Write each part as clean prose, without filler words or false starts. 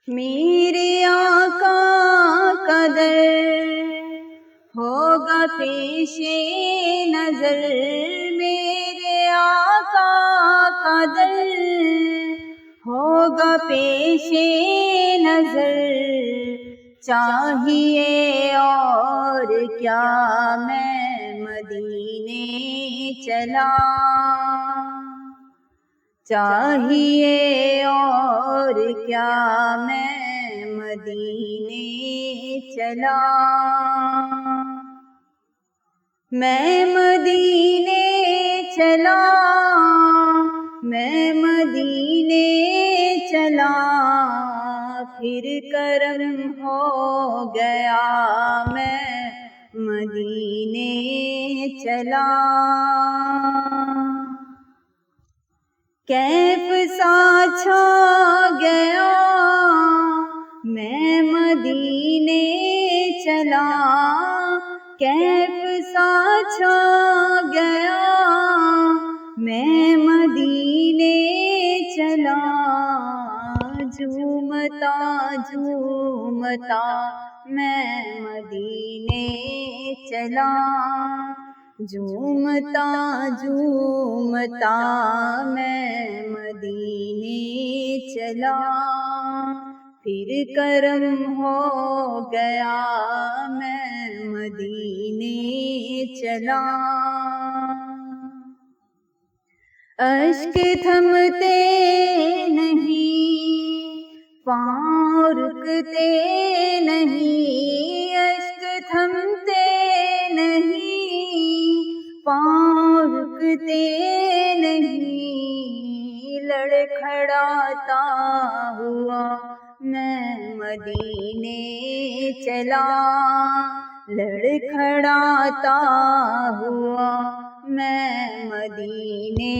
میرے آقا کا در ہوگا پیش نظر، میرے آقا کا در ہوگا پیش نظر، چاہیے اور کیا میں مدینے چلا، چاہیے اور کیا میں مدینے چلا، میں مدینے چلا، میں مدینے چلا، پھر کرم ہو گیا میں مدینے چلا، کیف سا چھا گیا میں مدینے چلا، کیف سا چھا گیا میں مدینے چلا، جھومتا جھومتا میں مدینے چلا، جھومتا جھومتا میں مدینے چلا، پھر کرم ہو گیا میں مدینے چلا، اشک تھمتے نہیں پاؤں رکتے نہیں، اشک تھمتے نہیں پاؤں رکتے نہیں، لڑکھڑاتا ہوا میں مدینے چلا، لڑکھڑاتا ہوا میں مدینے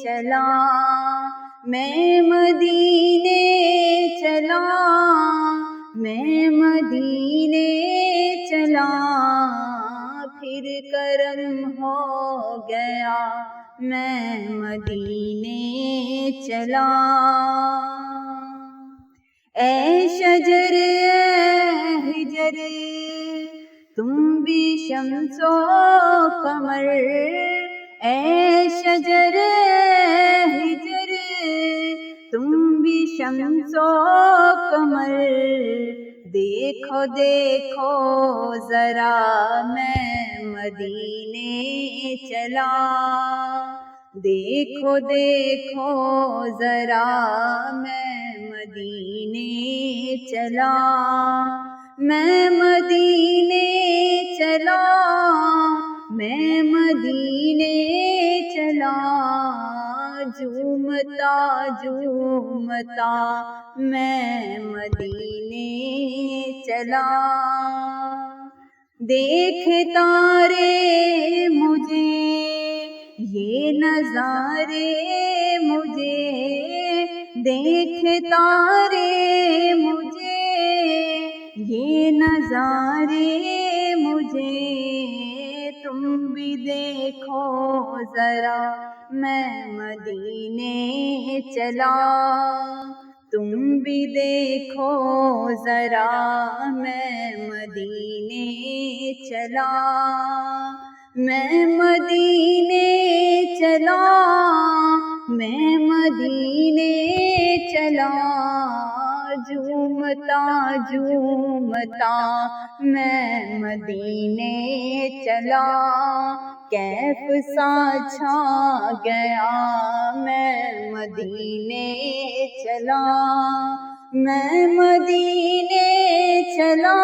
چلا، میں مدینے چلا، میں مدینے چلا، پھر کرم ہو گیا میں مدینے چلا، اے شجر اے ہجر تم بھی شمس و قمر، اے شجر اے ہجر تم بھی شمس و قمر، دیکھو دیکھو ذرا میں مدینے چلا، دیکھو دیکھو ذرا میں مدینے چلا، میں مدینے چلا، میں مدینے چلا، جھومتا جھومتا میں مدینے چلا، دیکھتا رے مجھے یہ نظارے مجھے، دیکھتا رے مجھے یہ نظارے مجھے، تم بھی دیکھو ذرا میں مدینے چلا، تم بھی دیکھو ذرا میں مدینے چلا، میں مدینے چلا، میں مدینے چلا، جھومتا جھومتا میں مدینے چلا، کیف سا چھا گیا میں مدینے چلا، میں مدینے چلا،